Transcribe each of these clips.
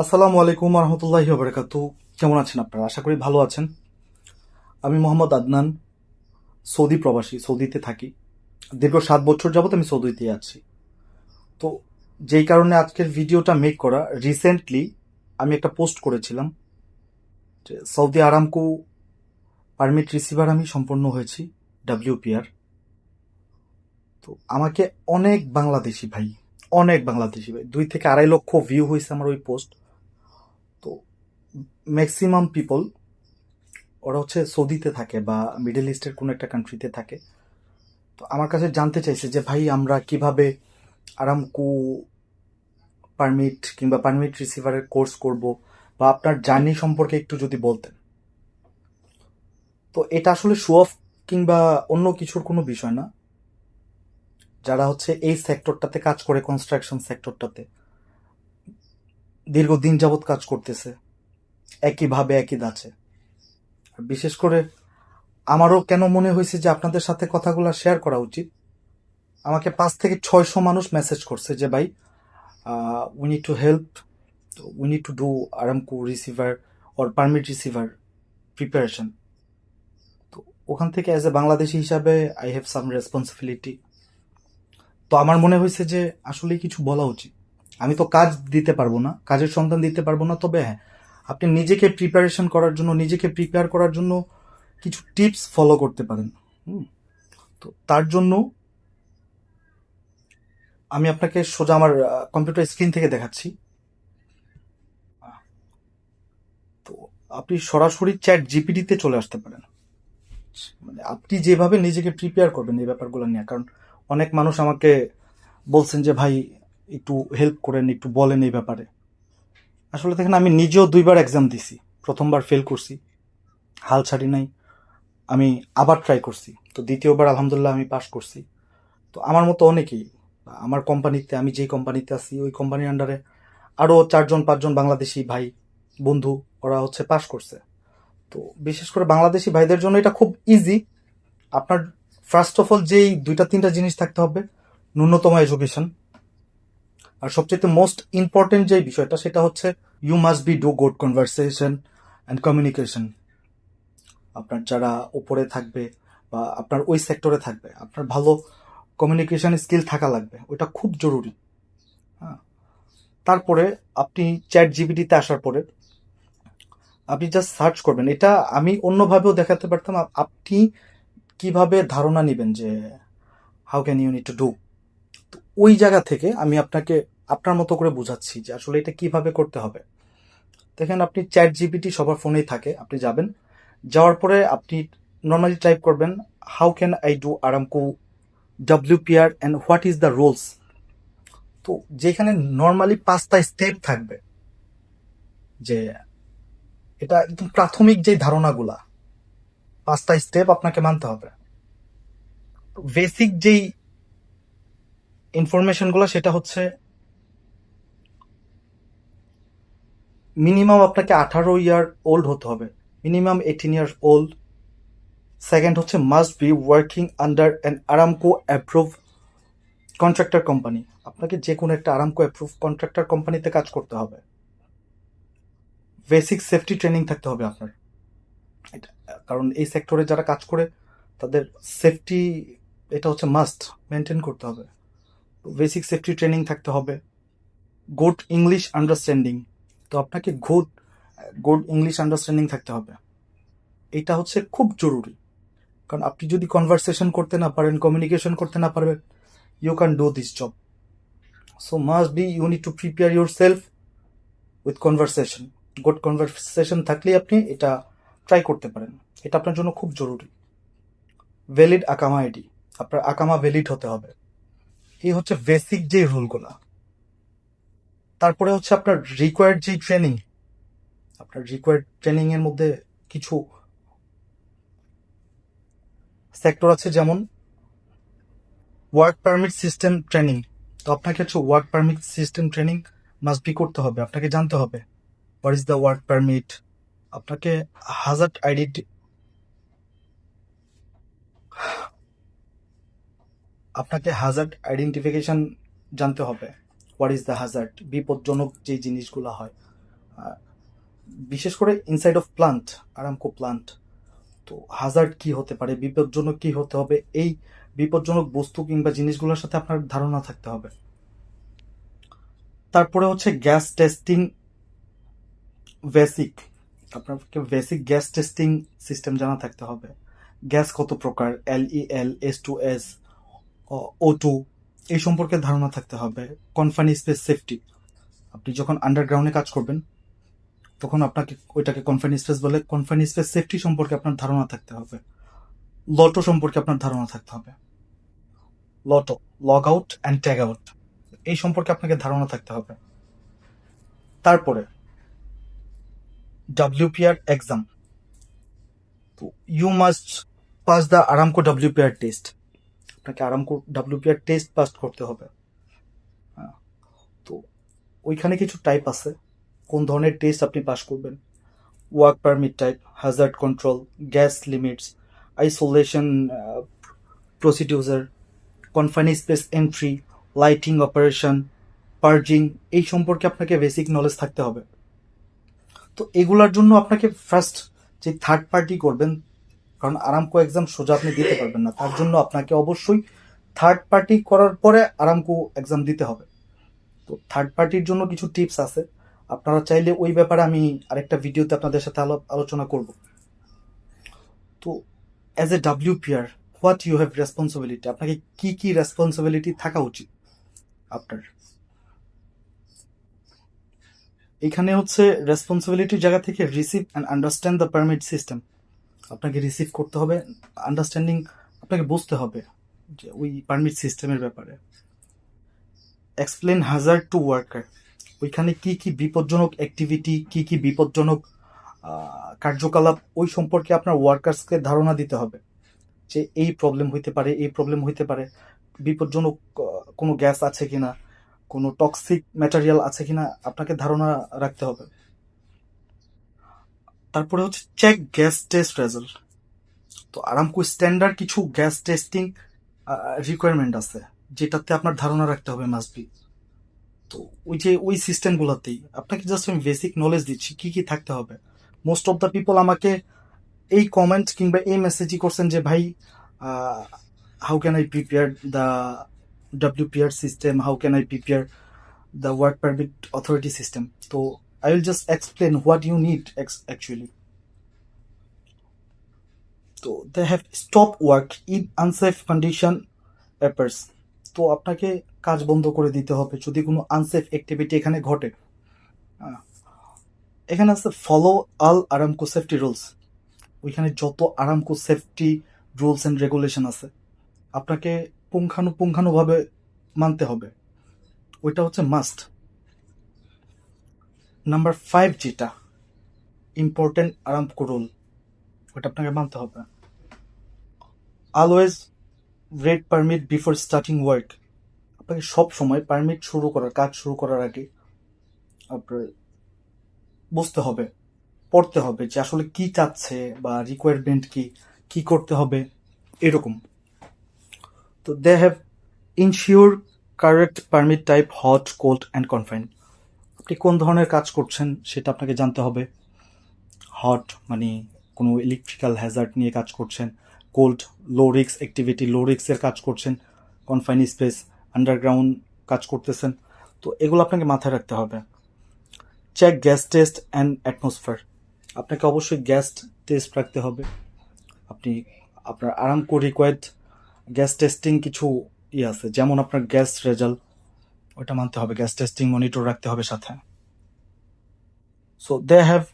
আসসালামু আলাইকুম রহমতুল্লাহি ওবরাকাতু। কেমন আছেন আপনারা? আশা করি ভালো আছেন। আমি মোহাম্মদ আদনান, সৌদি প্রবাসী, সৌদিতে থাকি। দীর্ঘ 7 বছর যাবত আমি সৌদিতে আছি। তো যেই কারণে আজকের ভিডিওটা মেক করা, রিসেন্টলি আমি একটা পোস্ট করেছিলাম যে সৌদি আরামকো পারমিট রিসিভার আমি সম্পন্ন হয়েছি, ডাব্লিউপিআর। তো আমাকে অনেক বাংলাদেশি ভাই 2 থেকে 2.5 লক্ষ ভিউ হয়েছে আমার ওই পোস্ট। তো ম্যাক্সিমাম পিপল ওরা হচ্ছে সৌদিতে থাকে বা মিডল ইস্টের কোনো একটা কান্ট্রিতে থাকে। তো আমার কাছে জানতে চাইছে যে ভাই আমরা কিভাবে আরামকো পারমিট কিংবা পারমিট রিসিভারের কোর্স করব, বা আপনার জার্নি সম্পর্কে একটু যদি বলতেন। তো এটা আসলে শো অফ কিংবা অন্য কিছুর কোনো বিষয় না। যারা হচ্ছে এই সেক্টরটাতে কাজ করে, কনস্ট্রাকশন সেক্টরটাতে দীর্ঘদিন যাবৎ কাজ করতেছে একইভাবে একই ধাঁচে। আর বিশেষ করে আমারও কেন মনে হয়েছে যে আপনাদের সাথে কথাগুলো শেয়ার করা উচিত। আমাকে 5 থেকে 600 মানুষ মেসেজ করছে যে ভাই, we need to help, we need to do Aramco receiver or permit receiver preparation. তো ওখান থেকে অ্যাজ এ বাংলাদেশি হিসাবে আই হ্যাভ সাম রেসপন্সিবিলিটি। তো আমার মনে হয়েছে যে আসলে কিছু বলা উচিত। আমি তো কাজ দিতে পারবো না, কাজের সন্ধান দিতে পারবো না, তবে হ্যাঁ, আপনি নিজেকে প্রিপারেশন করার জন্য, নিজেকে প্রিপেয়ার করার জন্য কিছু টিপস ফলো করতে পারেন। হুম। তো তার জন্য আমি আপনাকে সোজা আমার কম্পিউটার স্ক্রিন থেকে দেখাচ্ছি। তো আপনি সরাসরি চ্যাট জিপিটিতে চলে আসতে পারেন। মানে আপনি যেভাবে নিজেকে প্রিপেয়ার করবেন এই ব্যাপারগুলো নিয়ে, কারণ অনেক মানুষ আমাকে বলছেন যে ভাই একটু হেল্প করেন, একটু বলেন এই ব্যাপারে। আসলে দেখেন, আমি নিজেও 2বার এক্সাম দিছি। প্রথমবার ফেল করছি, হাল ছাড়ি নাই, আমি আবার ট্রাই করছি। তো দ্বিতীয়বার আলহামদুলিল্লাহ আমি পাশ করছি। তো আমার মতো অনেকেই, আমার কোম্পানিতে, আমি যেই কোম্পানিতে আছি ওই কোম্পানির আন্ডারে আরও 4-5 জন বাংলাদেশি ভাই বন্ধু, ওরা হচ্ছে পাশ করছে। তো বিশেষ করে বাংলাদেশি ভাইদের জন্য এটা খুব ইজি। আপনার ফার্স্ট অফ অল যেই 2-3টা জিনিস থাকতে হবে, ন্যূনতম এডুকেশন। আর সবচেয়ে মোস্ট ইম্পর্টেন্ট যে বিষয়টা সেটা হচ্ছে you must be do good conversation and communication. আপনার যারা উপরে থাকবে বা আপনার ওই সেক্টরে থাকবে, আপনার ভালো কমিউনিকেশন স্কিল থাকা লাগবে, ওটা খুব জরুরি। হ্যাঁ। তারপরে আপনি চ্যাট জিপিটিতে আসার পরে আপনি জাস্ট সার্চ করবেন। এটা আমি অন্যভাবেও দেখাতে পারতাম। আপনি কিভাবে ধারণা নেবেন যে how can you need to do. তো ওই জায়গা থেকে আমি আপনাকে আপনার মতো করে বোঝাচ্ছি যে আসলে এটা কিভাবে করতে হবে। দেখেন, আপনি চ্যাট জিপিটি সবার ফোনেই থাকে, আপনি যাবেন, যাওয়ার পরে আপনি নর্মালি টাইপ করবেন how can I do Aramco WPR and what is the rules. তো যেখানে নর্মালি 5টা স্টেপ থাকবে, যে এটা একদম প্রাথমিক যে ধারণাগুলা, 5টা স্টেপ আপনাকে মানতে হবে। বেসিক যেই ইনফরমেশনগুলো সেটা হচ্ছে মিনিমাম আপনাকে 18 ইয়ার ওল্ড হতে হবে, মিনিমাম 18 ইয়ার্স ওল্ড। সেকেন্ড হচ্ছে must be working under an Aramco approve contractor company. আপনাকে যে কোনো একটা আরামকো অ্যাপ্রুভ কন্ট্রাক্টর কোম্পানিতে কাজ করতে হবে। বেসিক সেফটি ট্রেনিং থাকতে হবে আপনার। এটা, কারণ এই সেক্টরে যারা কাজ করে তাদের সেফটি, এটা হচ্ছে মাস্ট মেনটেন করতে হবে। বেসিক সেফটি ট্রেনিং থাকতে হবে। গুড ইংলিশ আন্ডারস্ট্যান্ডিং, তো আপনাকে গুড গুড ইংলিশ আন্ডারস্ট্যান্ডিং থাকতে হবে। এটা হচ্ছে খুব জরুরি, কারণ আপনি যদি কনভারসেশন করতে না পারেন, কমিউনিকেশন করতে না পারবেন, you can do this job. So must be you need to prepare yourself with conversation. Good conversation থাকলেই আপনি এটা ট্রাই করতে পারেন। এটা আপনার জন্য খুব জরুরি। ভ্যালিড আকামা আইডি, আপনার আকামা ভ্যালিড হতে হবে। এই হচ্ছে বেসিক যে রুলগুলা। তারপরে হচ্ছে আপনার রিকোয়ার্ড যে ট্রেনিং, আপনার রিকোয়ার্ড ট্রেনিং এর মধ্যে কিছু সেক্টর আছে, যেমন ওয়ার্ক পারমিট সিস্টেম ট্রেনিং। তো আপনাকে হচ্ছে work permit system training must be করতে হবে। আপনাকে জানতে হবে what is the work permit. আপনাকে হাজার্ড আইডেন্টি আপনাকে হাজার্ড আইডেন্টিফিকেশন জানতে হবে। হোয়াট ইজ দ্য হাজার্ড, বিপজ্জনক যে জিনিসগুলো হয় বিশেষ করে inside of plant, Aramco plant. তো হাজার্ড কি হতে পারে, বিপজ্জনক কি হতে হবে, এই বিপজ্জনক বস্তু কিংবা জিনিসগুলোর সাথে আপনার ধারণা থাকতে হবে। তারপরে হচ্ছে গ্যাস টেস্টিং বেসিক, আপনাকে বেসিক গ্যাস টেস্টিং সিস্টেম জানা থাকতে হবে। গ্যাস কত প্রকার, LEL, S2S, O2, এই সম্পর্কে ধারণা থাকতে হবে। কনফাইন স্পেস সেফটি, আপনি যখন আন্ডারগ্রাউন্ডে কাজ করবেন তখন আপনাকে ওইটাকে কনফাইন স্পেস বলে। কনফাইন স্পেস সেফটি সম্পর্কে আপনার ধারণা থাকতে হবে। লটো সম্পর্কে আপনার ধারণা থাকতে হবে। LOTO, log out and tag out, এই সম্পর্কে আপনাকে ধারণা থাকতে হবে। তারপরে WPR এক্সাম, তো you must pass the Aramco WPR test, আপনাকে আরামকো WPR টেস্ট পাস করতে হবে। হ্যাঁ, তো ওইখানে কিছু টাইপ আছে, কোন ধরনের টেস্ট আপনি পাস করবেন। Work permit type, hazard control, gas limits, isolation procedure, confined space entry, lighting operation, purging, এই সম্পর্কে আপনাকে বেসিক নলেজ থাকতে হবে। তো এগুলার জন্য আপনাকে ফার্স্ট যে থার্ড পার্টি করবেন, কারণ আরামকো এক্সাম সোজা আপনি দিতে পারবেন না, তার জন্য আপনাকে অবশ্যই থার্ড পার্টি করার পরে আরামকো এক্সাম দিতে হবে। তো থার্ড পার্টির জন্য কিছু টিপস আছে, আপনারা চাইলে ওই ব্যাপারে আমি আরেকটা ভিডিওতে আপনাদের সাথে আলোচনা করব। তো as a WPR what you have responsibility, আপনাকে কি কি রেসপন্সিবিলিটি থাকা উচিত আপনার। এখানে হচ্ছে রেসপন্সিবিলিটির জায়গা থেকে receive and understand the permit system, আপনাকে রিসিভ করতে হবে, আন্ডারস্ট্যান্ডিং আপনাকে বুঝতে হবে যে ওই পারমিট সিস্টেমের ব্যাপারে। এক্সপ্লেন হ্যাজার্ড টু ওয়ার্কার, ওইখানে কি কি বিপজ্জনক অ্যাক্টিভিটি, কি কি বিপজ্জনক কার্যকলাপ, ওই সম্পর্কে আপনার ওয়ার্কার্সকে ধারণা দিতে হবে যে এই প্রবলেম হইতে পারে, এই প্রবলেম হইতে পারে, বিপজ্জনক কোনো গ্যাস আছে কিনা, কোনো টক্সিক ম্যাটেরিয়াল আছে কিনা, আপনাকে ধারণা রাখতে হবে। তারপরে হচ্ছে চেক গ্যাস টেস্ট রেজাল্ট, তো আরামকো স্ট্যান্ডার্ড কিছু গ্যাস টেস্টিং রিকোয়ারমেন্ট আছে যেটাতে আপনার ধারণা রাখতে হবে মাস্ট বি। তো ওই যে ওই সিস্টেমগুলোতেই আপনাকে জাস্ট আমি বেসিক নলেজ দিচ্ছি কি কি থাকতে হবে। মোস্ট অফ দ্য পিপল আমাকে এই কমেন্ট কিংবা এই মেসেজই করছেন যে ভাই how can I prepare the WPR system, how can I prepare the work permit authority system. তো I will just explain what you need actually. তো they have stop work in unsafe condition appears, তো আপনাকে কাজ বন্ধ করে দিতে হবে যদি কোনো আনসেফ অ্যাক্টিভিটি এখানে ঘটে। এখানে আছে follow all Aramco safety rules, ওইখানে যত Aramco safety rules and regulation আছে আপনাকে পুঙ্খানুপুঙ্খানুভাবে মানতে হবে, ওইটা হচ্ছে মাস্ট। নাম্বার 5 যেটা ইম্পর্টেন্ট আরামকো রুল, ওটা আপনাকে মানতে হবে। Always red permit before starting work, আপনাকে সব সময় পারমিট শুরু করার, কাজ শুরু করার আগে আপনার বুঝতে হবে, পড়তে হবে যে আসলে কি চাচ্ছে বা রিকোয়ারমেন্ট কি, কি করতে হবে এরকম। তো they have ensure correct permit type, hot, cold and confine, আপনি কোন ধরনের কাজ করছেন সেটা আপনাকে জানতে হবে। হট মানে কোনো ইলেকট্রিক্যাল হ্যাজার্ড নিয়ে কাজ করছেন, কোল্ড লো রিক্স অ্যাক্টিভিটি, লো রিক্সের কাজ করছেন, কনফাইন স্পেস আন্ডারগ্রাউন্ড কাজ করতেছেন, তো এগুলো আপনাকে মাথায় রাখতে হবে। Check gas test and atmosphere, আপনাকে অবশ্যই গ্যাস টেস্ট রাখতে হবে। আপনি আপনার আরামকো রিকোয়ার্ড গ্যাস টেস্টিং কিছু আছে, যেমন আপনার গ্যাস রেজাল্ট ওটা মানতে হবে, গ্যাস টেস্টিং মনিটর রাখতে হবে সাথে। So they have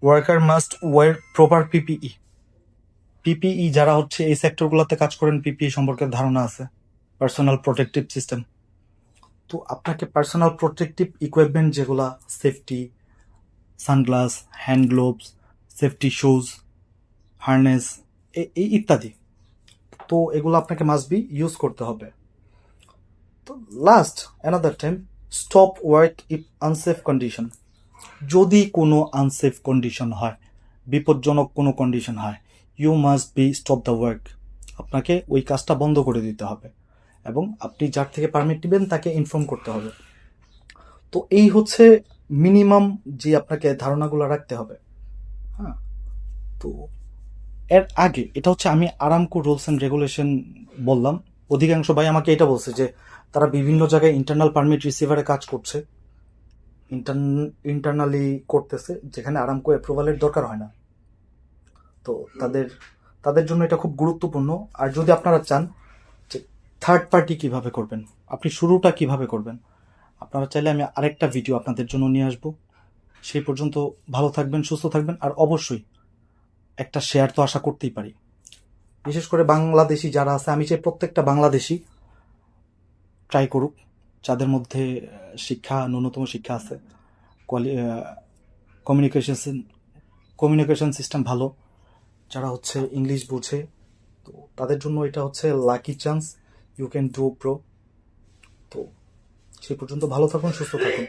worker must wear proper PPE, যারা হচ্ছে এই সেক্টরগুলোতে কাজ করেন পিপিই সম্পর্কে ধারণা আছে, পার্সোনাল প্রোটেক্টিভ সিস্টেম। তো আপনাকে পার্সোনাল প্রোটেক্টিভ ইকুইপমেন্ট যেগুলা safety, sunglass, hand gloves, safety shoes, harness, এই ইত্যাদি, তো এগুলো আপনাকে মাস্ট বি ইউজ করতে হবে। তো last another time stop work if unsafe condition, যদি কোনো আনসেফ কন্ডিশন হয়, বিপজ্জনক কোনো কন্ডিশন হয়, you must be stop the work, আপনাকে ওই কাজটা বন্ধ করে দিতে হবে এবং আপনি যার থেকে পারমিট নেবেন তাকে ইনফর্ম করতে হবে। তো এই হচ্ছে মিনিমাম যে আপনাকে ধারণাগুলো রাখতে হবে। হ্যাঁ, তো এর আগে এটা হচ্ছে আমি আরামকো রুলস অ্যান্ড রেগুলেশন বললাম। অধিকাংশ ভাই আমাকে এটা বলছে যে তারা বিভিন্ন জায়গায় ইন্টারনাল পারমিট রিসিভারে কাজ করছে, ইন্টারনালি করতেছে, যেখানে আরামকো অ্যাপ্রুভালের দরকার হয় না। তো তাদের তাদের জন্য এটা খুব গুরুত্বপূর্ণ। আর যদি আপনারা চান যে থার্ড পার্টি কিভাবে করবেন, আপনি শুরুটা কিভাবে করবেন, আপনারা চাইলে আমি আরেকটা ভিডিও আপনাদের জন্য নিয়ে আসবো। সেই পর্যন্ত ভালো থাকবেন, সুস্থ থাকবেন, আর অবশ্যই একটা শেয়ার তো আশা করতেই পারি। বিশেষ করে বাংলাদেশি যারা আছে, আমি চাই প্রত্যেকটা বাংলাদেশি ট্রাই করুক, যাদের মধ্যে শিক্ষা, ন্যূনতম শিক্ষা আছে, কমিউনিকেশন কমিউনিকেশন সিস্টেম ভালো, যারা হচ্ছে ইংলিশ বুঝে। তো তাদের জন্য এটা হচ্ছে lucky chance. You can do bro. তো সেই পর্যন্ত ভালো থাকুন, সুস্থ থাকুন।